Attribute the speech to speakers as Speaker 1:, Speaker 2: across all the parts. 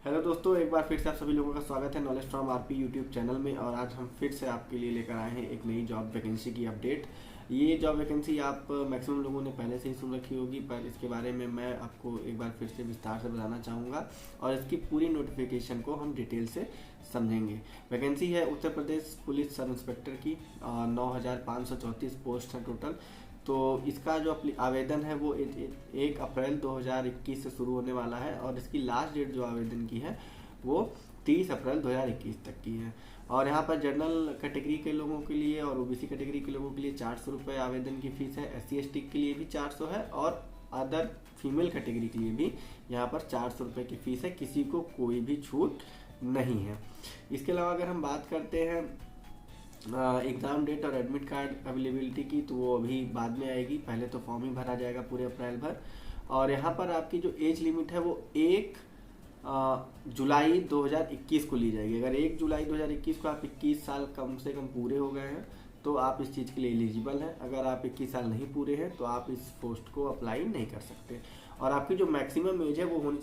Speaker 1: Hello दोस्तों, एक बार फिर से आप सभी लोगों का स्वागत है knowledge from RP YouTube channel में। और आज हम फिर से आपके लिए लेकर आए हैं एक नई जॉब वैकेंसी की अपडेट। ये जॉब वैकेंसी आप मैक्सिमम लोगों ने पहले से ही सुन रखी होगी, पर इसके बारे में मैं आपको एक बार फिर से विस्तार से बताना चाहूँगा और इसकी पूरी नोटिफिकेशन को हम डिटेल से समझेंगे। वैकेंसी है Uttar Pradesh police sub inspector की, 9,534 पोस्ट हैं टोटल। तो इसका जो आवेदन है वो 1 अप्रैल 2021 से शुरू होने वाला है और इसकी लास्ट डेट जो आवेदन की है वो 30 अप्रैल 2021 तक की है। और यहाँ पर जनरल कैटेगरी के लोगों के लिए और ओबीसी कैटेगरी के लोगों के लिए 400 रुपये आवेदन की फीस है। SC/ST के लिए भी 400 है और अदर फीमेल कैटेगरी के लिए भी यहाँ पर 400 रुपये की फीस है। किसी को कोई भी छूट नहीं है। इसके अलावा अगर हम बात करते हैं एग्ज़ाम डेट और एडमिट कार्ड अवेलेबिलिटी की, तो वो अभी बाद में आएगी। पहले तो फॉर्म ही भरा जाएगा पूरे अप्रैल भर। और यहाँ पर आपकी जो एज लिमिट है वो 1 जुलाई 2021 को ली जाएगी। अगर 1 जुलाई 2021 को आप 21 साल कम से कम पूरे हो गए हैं तो आप इस चीज़ के लिए एलिजिबल हैं। अगर आप 21 साल नहीं पूरे हैं तो आप इस पोस्ट को अप्लाई नहीं कर सकते। और आपकी जो मैक्सिमम एज है वो होनी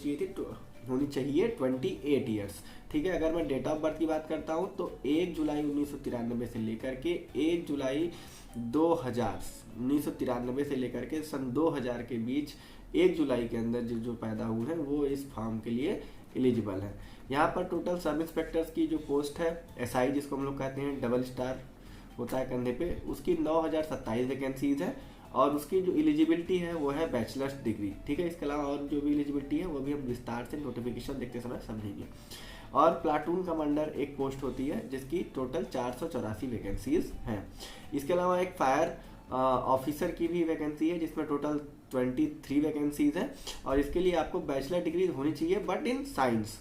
Speaker 1: चाहिए 28 ईयर्स। ठीक है। अगर मैं डेट ऑफ बर्थ की बात करता हूँ तो 1 जुलाई 1993 से लेकर के 1 जुलाई 1993 से लेकर के सन 2000 के बीच 1 जुलाई के अंदर जो पैदा हुए हैं वो इस फॉर्म के लिए एलिजिबल है। यहाँ पर टोटल सब इंस्पेक्टर्स की जो पोस्ट है SI जिसको हम लोग कहते हैं, डबल स्टार होता है कंधे पे, उसकी 9,027 वैकेंसीज है और उसकी जो एलिजिबिलिटी है वो है बैचलर्स डिग्री। ठीक है। इसके अलावा और जो भी एलिजिबिलिटी है वो भी हम विस्तार से नोटिफिकेशन देखते समय समझेंगे। और प्लाटून कमांडर एक पोस्ट होती है जिसकी टोटल 484 वैकेंसीज हैं। इसके अलावा एक फायर ऑफिसर की भी वैकेंसी है जिसमें टोटल 23 वैकेंसीज है और इसके लिए आपको बैचलर डिग्री होनी चाहिए बट इन साइंस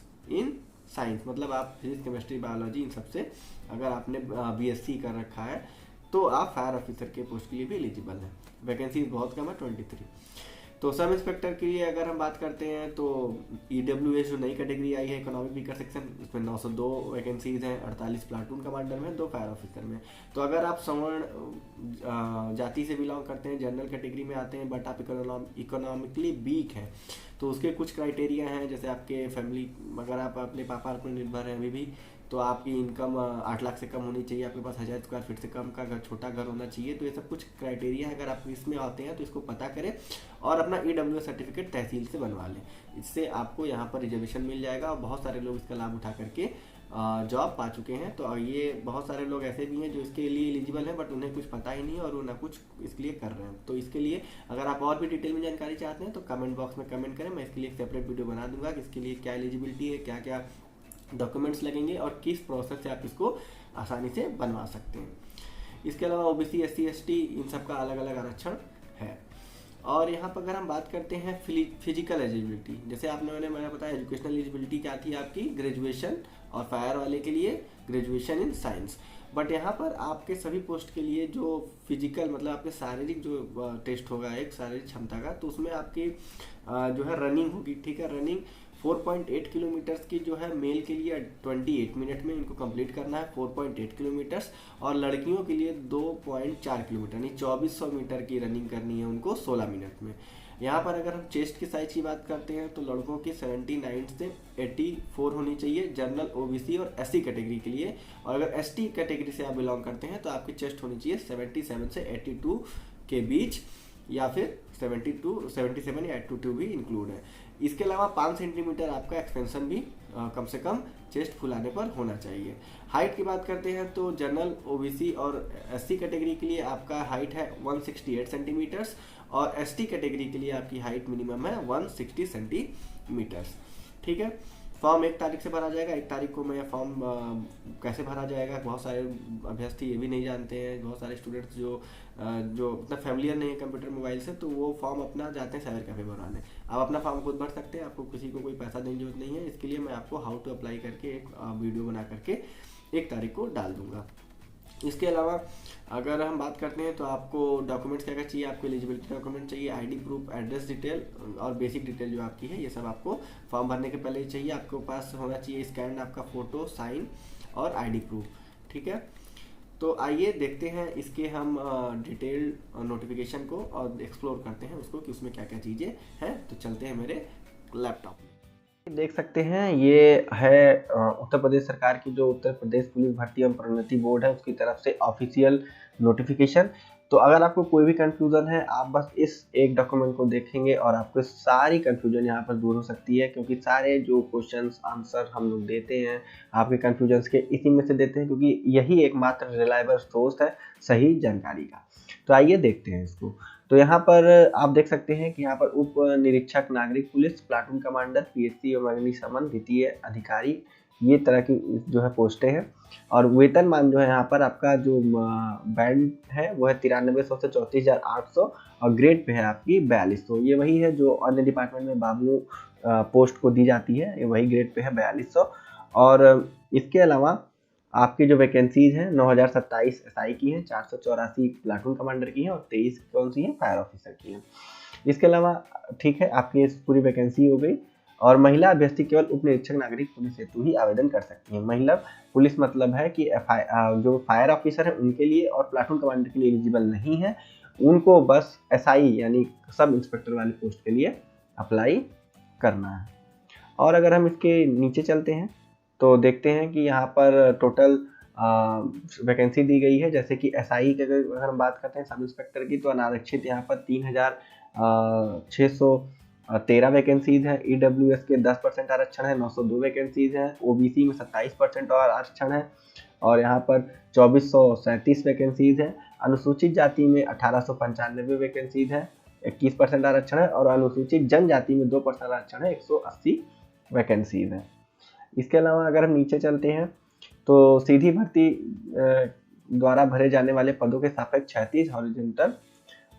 Speaker 1: मतलब आप फिजिक्स केमिस्ट्री बायोलॉजी इन सबसे अगर आपने BSc कर रखा है तो आप फायर ऑफिसर के पोस्ट के लिए भी एलिजिबल हैं। वैकेंसी बहुत कम है, 23। तो सब इंस्पेक्टर के लिए अगर हम बात करते हैं तो EWS जो नई कैटेगरी आई है, इकोनॉमिक वीकर सेक्शन, इसमें 902 वैकेंसीज हैं, 48 प्लाटून कमांडर में, 2 फायर ऑफिसर में। तो अगर आप सवर्ण जाति से बिलोंग करते हैं, जनरल कैटेगरी में आते हैं बट आप इकोनॉमिकली वीक हैं तो उसके कुछ क्राइटेरिया हैं। जैसे आपके फैमिली, अगर आप अपने पापा पर निर्भर हैं अभी भी, तो आपकी इनकम 8 लाख से कम होनी चाहिए, आपके पास 1000 स्क्वायर फीट से कम का छोटा घर होना चाहिए। तो ये सब कुछ क्राइटेरिया है। अगर आप इसमें आते हैं तो इसको पता करें और अपना EWS सर्टिफिकेट तहसील से बनवा लें। इससे आपको यहाँ पर रिजर्वेशन मिल जाएगा और बहुत सारे लोग इसका लाभ उठा करके जॉब पा चुके हैं। तो ये बहुत सारे लोग ऐसे भी हैं जो इसके लिए एलिजिबल हैं बट उन्हें कुछ पता ही नहीं है और वो ना कुछ इसके लिए कर रहे हैं। तो इसके लिए अगर आप और भी डिटेल में जानकारी चाहते हैं तो कमेंट बॉक्स में कमेंट करें। मैं इसके लिए एक सेपरेट वीडियो बना दूंगा कि इसके लिए क्या एलिजिबिलिटी है, क्या क्या डॉक्यूमेंट्स लगेंगे और किस प्रोसेस से आप इसको आसानी से बनवा सकते हैं। इसके अलावा OBC SC/ST इन सब का अलग अलग आरक्षण है। और यहाँ पर अगर हम बात करते हैं फिजिकल एलिजिबिलिटी, जैसे मैंने बताया एजुकेशनल एलिजिबिलिटी क्या थी आपकी, ग्रेजुएशन, और फायर वाले के लिए ग्रेजुएशन इन साइंस। बट यहाँ पर आपके सभी पोस्ट के लिए जो फिजिकल मतलब आपके शारीरिक जो टेस्ट होगा एक शारीरिक क्षमता का, तो उसमें आपकी जो है रनिंग होगी। ठीक है। रनिंग 4.8 किलोमीटर्स की जो है मेल के लिए 28 मिनट में इनको कंप्लीट करना है, 4.8 किलोमीटर्स। और लड़कियों के लिए 2.4 किलोमीटर यानी 2400 मीटर की रनिंग करनी है उनको 16 मिनट में। यहाँ पर अगर हम चेस्ट की साइज की बात करते हैं तो लड़कों की 79 से 84 होनी चाहिए जनरल, OBC और SC कैटेगरी के लिए। और अगर ST कैटेगरी से आप बिलोंग करते हैं तो आपकी चेस्ट होनी चाहिए 77 से 82 के बीच, या फिर 77 या 82 भी इंक्लूड है। इसके अलावा 5 सेंटीमीटर आपका एक्सपेंशन भी कम से कम चेस्ट फुलाने पर होना चाहिए। हाइट की बात करते हैं तो जनरल, OBC और SC कैटेगरी के लिए आपका हाइट है 168 सेंटीमीटर्स और ST कैटेगरी के लिए आपकी हाइट मिनिमम है 160 सेंटीमीटर्स। ठीक है। फॉर्म 1 तारीख से भरा जाएगा। 1 तारीख को मैं फॉर्म कैसे भरा जाएगा, बहुत सारे अभ्यर्थी ये भी नहीं जानते हैं, बहुत सारे स्टूडेंट्स जो उतना फैमिलियर नहीं है कंप्यूटर मोबाइल से, तो वो फॉर्म अपना जाते हैं साइबर कैफे भराने। आप अपना फॉर्म खुद भर सकते हैं, आपको किसी को कोई पैसा देने की जरूरत नहीं है। इसके लिए मैं आपको हाउ टू अप्लाई करके एक वीडियो बना करके 1 तारीख को डाल दूंगा। इसके अलावा अगर हम बात करते हैं तो आपको डॉक्यूमेंट्स क्या क्या चाहिए, आपको एलिजिबिलिटी डॉक्यूमेंट चाहिए, ID प्रूफ, एड्रेस डिटेल और बेसिक डिटेल जो आपकी है, ये सब आपको फॉर्म भरने के पहले ही चाहिए। आपके पास होना चाहिए स्कैन आपका फोटो, साइन और ID प्रूफ। ठीक है। तो आइए देखते हैं इसके हम डिटेल नोटिफिकेशन को और एक्सप्लोर करते हैं उसको कि उसमें क्या क्या चीज़ें हैं। तो चलते हैं मेरे लैपटॉप में। देख सकते हैं ये है उत्तर प्रदेश सरकार की जो उत्तर प्रदेश पुलिस भर्ती एवं प्रोन्नति बोर्ड है उसकी तरफ से ऑफिशियल नोटिफिकेशन। तो अगर आपको कोई भी कंफ्यूजन है आप बस इस एक डॉक्यूमेंट को देखेंगे और आपको सारी कंफ्यूजन यहाँ पर दूर हो सकती है, क्योंकि सारे जो क्वेश्चंस आंसर हम लोग देते हैं आपके कंफ्यूजन के इसी में से देते हैं, क्योंकि यही एकमात्र रिलायबल सोर्स है सही जानकारी का। तो आइए देखते हैं इसको। तो यहाँ पर आप देख सकते हैं कि यहाँ पर उप निरीक्षक नागरिक पुलिस, प्लाटून कमांडर, पीएससी एवं अग्निशमन द्वितीय अधिकारी, ये तरह की जो है पोस्टें हैं। और वेतनमान जो है यहाँ पर आपका जो बैंड है वो है 9300 से 34,800 और ग्रेड पे है आपकी 4200। ये वही है जो अन्य डिपार्टमेंट में बाबू पोस्ट को दी जाती है, ये वही ग्रेड पे है 4200। और इसके अलावा आपकी जो वैकेंसीज हैं 9027 एसआई की हैं, 484 प्लाटून कमांडर की हैं और 23 कौन सी है फायर ऑफिसर की हैं। इसके अलावा ठीक है आपकी पूरी वैकेंसी हो गई। और महिला अभ्यर्थी केवल उप निरीक्षक नागरिक पुलिस हेतु ही आवेदन कर सकती हैं। महिला पुलिस मतलब है कि जो फायर ऑफिसर है उनके लिए और प्लाटून कमांडर के लिए एलिजिबल नहीं है, उनको बस एसआई यानी सब इंस्पेक्टर वाली पोस्ट के लिए अप्लाई करना है। और अगर हम इसके नीचे चलते हैं तो देखते हैं कि यहाँ पर टोटल वैकेंसी दी गई है। जैसे कि एसआई की अगर हम बात करते हैं सब इंस्पेक्टर की, तो अनारक्षित यहाँ पर 3613 वैकेंसीज है। ईडब्ल्यूएस के 10% आरक्षण है, 902 वैकेंसीज है। ओबीसी में 27% और आरक्षण है और यहाँ पर 2437 वैकेंसीज है। अनुसूचित जाति में 1895 वैकेंसीज है, 21% आरक्षण है। और अनुसूचित जनजाति में 2% आरक्षण है, 180 वैकेंसीज है। इसके अलावा अगर हम नीचे चलते हैं तो सीधी भर्ती द्वारा भरे जाने वाले पदों के सापेक्ष 36 हॉरिजॉन्टल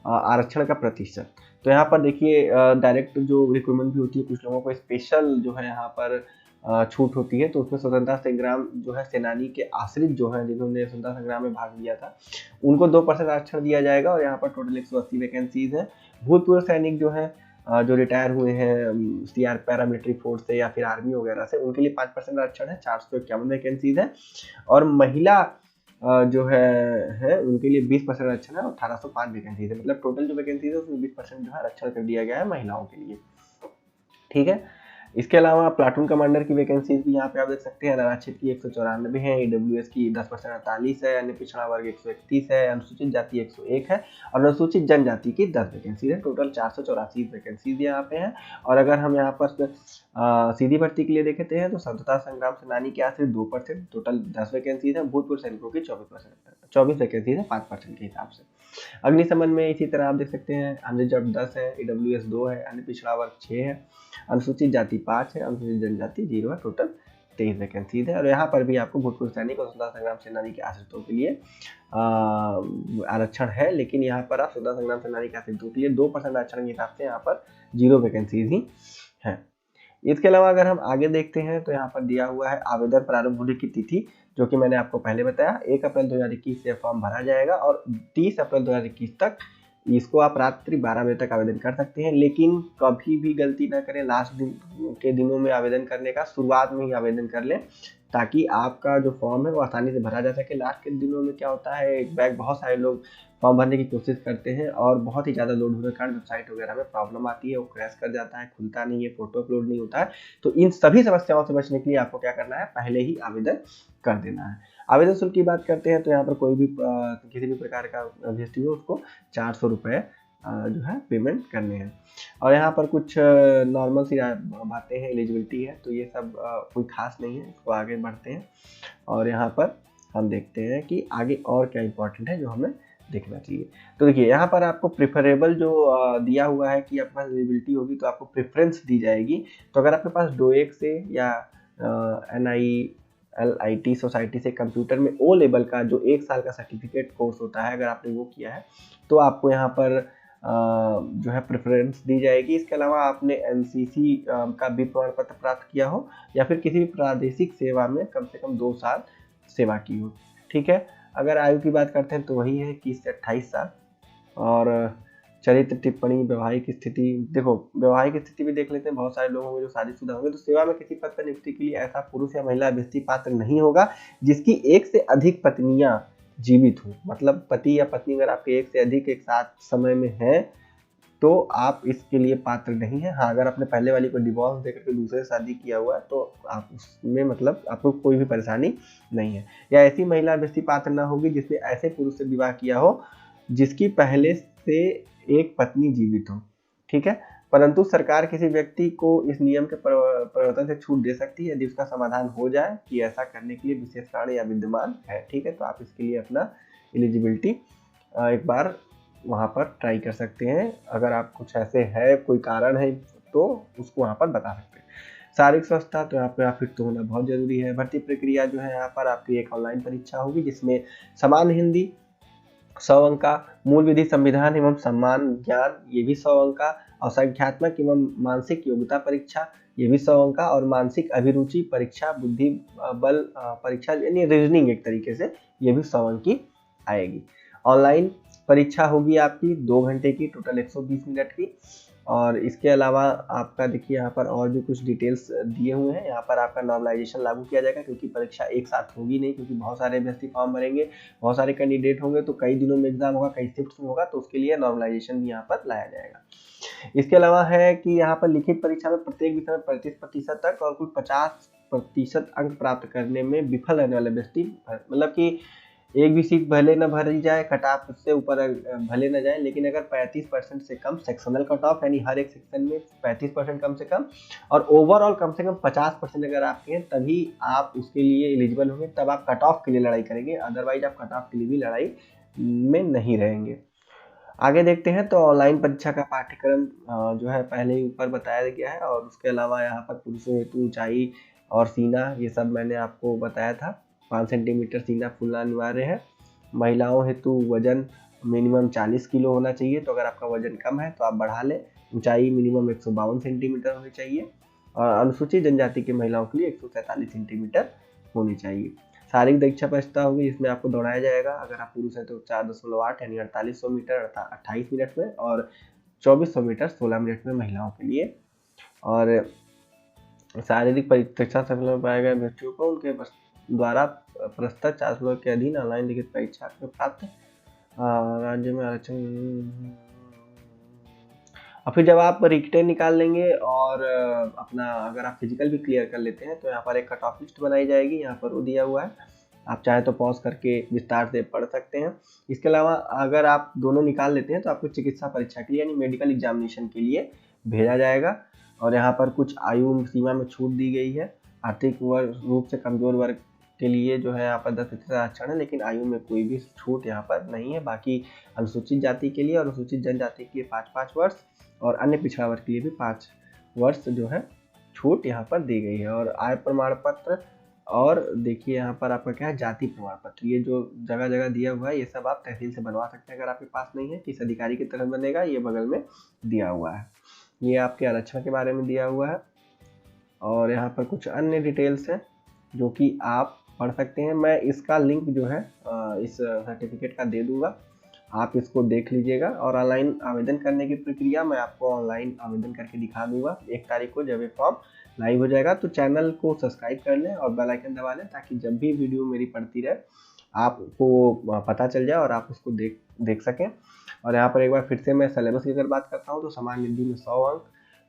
Speaker 1: आरक्षण का प्रतिशत। तो यहाँ पर देखिए डायरेक्ट जो रिक्रूटमेंट भी होती है, कुछ लोगों को स्पेशल जो है यहाँ पर छूट होती है। तो उसमें स्वतंत्रता संग्राम जो है सेनानी के आश्रित जो है जिन्होंने स्वतंत्रता संग्राम में भाग लिया था उनको 2% आरक्षण दिया जाएगा और यहाँ पर टोटल 180 वैकेंसीज है। भूतपूर्व सैनिक जो है जो रिटायर हुए हैं सीआर पैरामिलिट्री फोर्स से या फिर आर्मी वगैरह से, उनके लिए 5% आरक्षण है, 451 वैकेंसीज है। और महिला जो है उनके लिए 20% आरक्षण है और 1805 वैकेंसीज है। मतलब टोटल जो वैकेंसीज है उसमें 20% जो है आरक्षण कर दिया गया है महिलाओं के लिए। ठीक है। इसके अलावा प्लाटून कमांडर की वैकेंसीज भी यहाँ पे आप देख सकते हैं। अनारक्षित की 194 है, ईडब्ल्यूएस की 10% 48 है, अन्य पिछड़ा वर्ग 131 है, अनुसूचित जाति 101 है और अनुसूचित जनजाति की 10 वैकेंसीज है। टोटल 484 वैकेंसीज यहाँ पे हैं। और अगर हम यहाँ पर सीधी भर्ती के लिए देखते हैं तो स्वतंत्रता संग्राम सेनानी के आश्रित 2%, टोटल 10 वैकेंसीज है। भूतपूर्व सैनिकों की 24 वैकेंसीज है 5% के हिसाब से। अग्निशमन में इसी तरह आप देख सकते हैं अनरिजर्व 10 है, ईडब्ल्यूएस 2 है, अन्य पिछड़ा वर्ग 6 है, अनुसूचित जाति 5 है, अनुसूचित जनजाति 0 है। टोटल 23 वैकेंसीज है। और यहाँ पर भी आपको भूतपूर्व सैनिक और स्वतंत्रता संग्राम सेनानी के आश्रितों के लिए आरक्षण है, लेकिन यहाँ पर आप स्वतंत्रता संग्राम सेनानी के आश्रितों के लिए 2% आरक्षण के हिसाब से यहाँ पर 0 वैकेंसीज ही है। इसके अलावा अगर हम आगे देखते हैं तो यहाँ पर दिया हुआ है आवेदन प्रारंभ होने की तिथि, जो कि मैंने आपको पहले बताया 1 अप्रैल 2021 से फॉर्म भरा जाएगा और 30 अप्रैल 2021 तक इसको आप रात्रि 12 बजे तक आवेदन कर सकते हैं। लेकिन कभी भी गलती ना करें, लास्ट दिन के दिनों में आवेदन करने का, शुरुआत में ही आवेदन कर लें ताकि आपका जो फॉर्म है वो आसानी से भरा जा सके। लास्ट के दिनों में क्या होता है, एक बैग बहुत सारे लोग फॉर्म भरने की कोशिश करते हैं और बहुत ही ज़्यादा लोड होने के कारण वेबसाइट वगैरह में प्रॉब्लम आती है, वो क्रैश कर जाता है, खुलता नहीं है, फोटो अपलोड नहीं होता है। तो इन सभी समस्याओं से बचने के लिए आपको क्या करना है, पहले ही आवेदन कर देना है। आवेदन शुल्क की बात करते हैं तो यहाँ पर कोई भी किसी भी प्रकार का अभ्यर्थी हो उसको 400 रुपये जो है पेमेंट करने हैं। और यहाँ पर कुछ नॉर्मल सी बातें हैं, एलिजिबिलिटी है, तो ये सब कोई खास नहीं है। इसको आगे बढ़ते हैं और यहाँ पर हम देखते हैं कि आगे और क्या इंपॉर्टेंट है जो हमें देखना चाहिए। तो देखिए यहाँ पर आपको प्रेफरेबल जो दिया हुआ है कि आपके पास एलिजिबिलिटी होगी तो आपको प्रेफरेंस दी जाएगी। तो अगर आपके पास डोएक से या NILIT सोसाइटी से कंप्यूटर में O लेवल का जो 1 साल का सर्टिफिकेट कोर्स होता है, अगर आपने वो किया है तो आपको यहाँ पर जो है प्रेफरेंस दी जाएगी। इसके अलावा आपने NCC का भी प्रमाण पत्र प्राप्त किया हो या फिर किसी भी प्रादेशिक सेवा में कम से कम 2 साल सेवा की हो। ठीक है। अगर आयु की बात करते हैं तो वही है 21 से 28 साल। और चरित्र, टिप्पणी, वैवाहिक स्थिति, देखो वैवाहिक स्थिति भी देख लेते हैं। बहुत सारे लोग होंगे जो शादीशुदा होंगे। तो सेवा में किसी पद पर नियुक्ति के लिए ऐसा पुरुष या महिला अभ्यर्थी पात्र नहीं होगा जिसकी 1 से अधिक पत्नियां जीवित हो। मतलब पति या पत्नी अगर आपके 1 से अधिक एक साथ समय में है तो आप इसके लिए पात्र नहीं है। हाँ, अगर आपने पहले वाली को डिवोर्स देकर के दूसरे शादी किया हुआ है तो आप उसमें मतलब आपको कोई भी परेशानी नहीं है। या ऐसी महिला अभ्यर्थी पात्र ना होगी जिसने ऐसे पुरुष से विवाह किया हो जिसकी पहले से एक पत्नी जीवित हो। ठीक है, परंतु सरकार किसी व्यक्ति को इस नियम के परिवर्तन से छूट दे सकती है यदि उसका समाधान हो जाए कि ऐसा करने के लिए विशेष कारण या विद्यमान है। ठीक है, तो आप इसके लिए अपना एलिजिबिलिटी एक बार वहाँ पर ट्राई कर सकते हैं। अगर आप कुछ ऐसे है, कोई कारण है तो उसको वहाँ पर बता सकते हैं। शारीरिक स्वस्थता, तो यहाँ पे आप फिट तो होना बहुत जरूरी है। भर्ती प्रक्रिया जो है यहाँ पर आपकी एक ऑनलाइन परीक्षा होगी जिसमें सामान्य हिंदी 100 अंक का, मूल विधि संविधान एवं सम्मान ज्ञान ये भी 100 अंक का, और संख्यात्मक एवं मानसिक योग्यता परीक्षा ये भी 100 अंक का, और मानसिक अभिरुचि परीक्षा, बुद्धि बल परीक्षा यानी रीजनिंग एक तरीके से, ये भी 100 अंक की आएगी। ऑनलाइन परीक्षा होगी आपकी 2 घंटे की, टोटल 120 मिनट की। और इसके अलावा आपका देखिए यहाँ पर और भी कुछ डिटेल्स दिए हुए हैं। यहाँ पर आपका नॉर्मलाइजेशन लागू किया जाएगा क्योंकि परीक्षा एक साथ होगी नहीं, क्योंकि बहुत सारे अभ्यर्थी फॉर्म भरेंगे, बहुत सारे कैंडिडेट होंगे, तो कई दिनों में एग्जाम होगा, कई शिफ्ट में होगा, तो उसके लिए नॉर्मलाइजेशन भी यहाँ पर लाया जाएगा। इसके अलावा है कि यहाँ पर लिखित परीक्षा में प्रत्येक विषय में 35% तक और कुल 50% अंक प्राप्त करने में विफल रहने वाले अभ्यर्थी, मतलब कि एक भी सीट भले न भरी जाए, कट ऑफ उससे ऊपर भले न जाए, लेकिन अगर 35% से कम सेक्शनल कट ऑफ, यानी हर एक सेक्शन में 35% कम से कम, और ओवरऑल कम से कम 50% अगर आपके हैं, तभी आप उसके लिए एलिजिबल होंगे, तब आप कट ऑफ के लिए लड़ाई करेंगे, अदरवाइज आप कट ऑफ के लिए भी लड़ाई में नहीं रहेंगे। आगे देखते हैं, तो ऑनलाइन परीक्षा का पाठ्यक्रम जो है पहले ही ऊपर बताया गया है, और उसके अलावा यहाँ पर पुरुषों हेतु ऊंचाई और सीना ये सब मैंने आपको बताया था। 5 सेंटीमीटर सीना फूलना अनिवार्य है। महिलाओं हेतु वजन मिनिमम 40 किलो होना चाहिए, तो अगर आपका वजन कम है तो आप बढ़ा लें। ऊंचाई मिनिमम 152 सेंटीमीटर होनी चाहिए, और अनुसूचित जनजाति की महिलाओं के लिए 147 सेंटीमीटर होनी चाहिए। शारीरिक दक्षता परीक्षा होगी, इसमें आपको दौड़ाया जाएगा। अगर आप पुरुष हैं तो 4.8 यानी 4800 मीटर 28 मिनट में, और 2400 मीटर 16 मिनट में महिलाओं के लिए। और शारीरिक परीक्षा सफल में पाए गए अभ्यर्थियों को उनके द्वारा प्रस्तुत 4 श्लोक के अधीन ऑनलाइन लिखित परीक्षा में प्राप्त राज्य में आरक्षण। और फिर जब आप रिटेन निकाल लेंगे और अपना अगर आप फिजिकल भी क्लियर कर लेते हैं तो यहाँ पर एक कट ऑफ लिस्ट बनाई जाएगी, यहाँ पर वो दिया हुआ है, आप चाहे तो पॉज करके विस्तार से पढ़ सकते हैं। इसके अलावा अगर आप दोनों निकाल लेते हैं तो आपको चिकित्सा परीक्षा के लिए यानी मेडिकल एग्जामिनेशन के लिए भेजा जाएगा। और यहाँ पर कुछ आयु सीमा में छूट दी गई है। आर्थिक रूप से कमजोर वर्ग के लिए जो है यहाँ पर 10% आरक्षण है, लेकिन आयु में कोई भी छूट यहाँ पर नहीं है। बाकी अनुसूचित जाति के लिए और अनुसूचित जनजाति के लिए 5-5 वर्ष और अन्य पिछड़ा वर्ग के लिए भी 5 वर्ष जो है छूट यहाँ पर दी गई है। और आय प्रमाण पत्र, और देखिए यहाँ पर आपका क्या है, जाति प्रमाण पत्र, ये जो जगह जगह दिया हुआ है ये सब आप तहसील से बनवा सकते हैं अगर आपके पास नहीं है। किस अधिकारी की तरफ बनेगा, ये बगल में दिया हुआ है। ये आपके आरक्षण के बारे में दिया हुआ है, और यहाँ पर कुछ अन्य डिटेल्स हैं जो कि आप पढ़ सकते हैं। मैं इसका लिंक जो है इस सर्टिफिकेट का दे दूंगा, आप इसको देख लीजिएगा। और ऑनलाइन आवेदन करने की प्रक्रिया मैं आपको ऑनलाइन आवेदन करके दिखा दूंगा 1 तारीख को, जब ये फॉर्म लाइव हो जाएगा। तो चैनल को सब्सक्राइब कर लें और बेल आइकन दबा लें, ताकि जब भी वीडियो मेरी पड़ती रहे आपको पता चल जाए और आप उसको देख सकें। और यहाँ पर एक बार फिर से मैं सिलेबस की अगर बात करता हूँ तो सामान्य हिंदी में 100 अंक,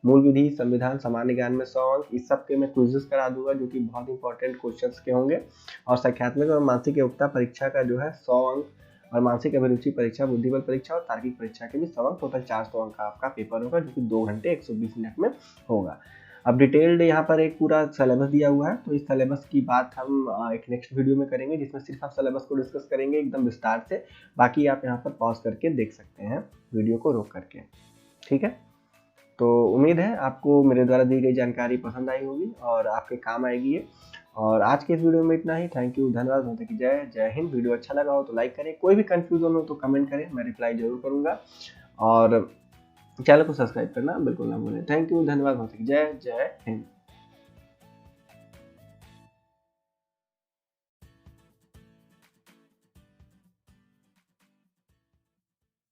Speaker 1: मूल विधि संविधान सामान्य ज्ञान में 100 अंक, इस सब के मैं क्विज़ेस करा दूंगा जो कि बहुत इंपॉर्टेंट क्वेश्चंस के होंगे। और संख्यात्मक और मानसिक योग्यता परीक्षा का जो है 100 अंक, और मानसिक अभिरुचि परीक्षा, बुद्धिबल परीक्षा और तार्किक परीक्षा के भी 100 अंक, टोटल 400 अंक का आपका पेपर होगा, जो कि 2 घंटे 120 मिनट में होगा। अब डिटेल्ड यहाँ पर एक पूरा सिलेबस दिया हुआ है, तो इस सिलेबस की बात हम एक नेक्स्ट वीडियो में करेंगे, जिसमें सिर्फ आप सिलेबस को डिस्कस करेंगे एकदम विस्तार से। बाकी आप यहाँ पर पॉज करके देख सकते हैं वीडियो को रोक करके, ठीक है। तो उम्मीद है आपको मेरे द्वारा दी गई जानकारी पसंद आई होगी और आपके काम आएगी ये। और आज के इस वीडियो में इतना ही। थैंक यू, धन्यवाद, माता की जय, जय हिंद। वीडियो अच्छा लगा हो तो लाइक करें, कोई भी कंफ्यूजन हो तो कमेंट करें, मैं रिप्लाई जरूर करूँगा। और चैनल को सब्सक्राइब करना बिल्कुल ना भूलें। थैंक यू, धन्यवाद, माता की जय, जय हिंद।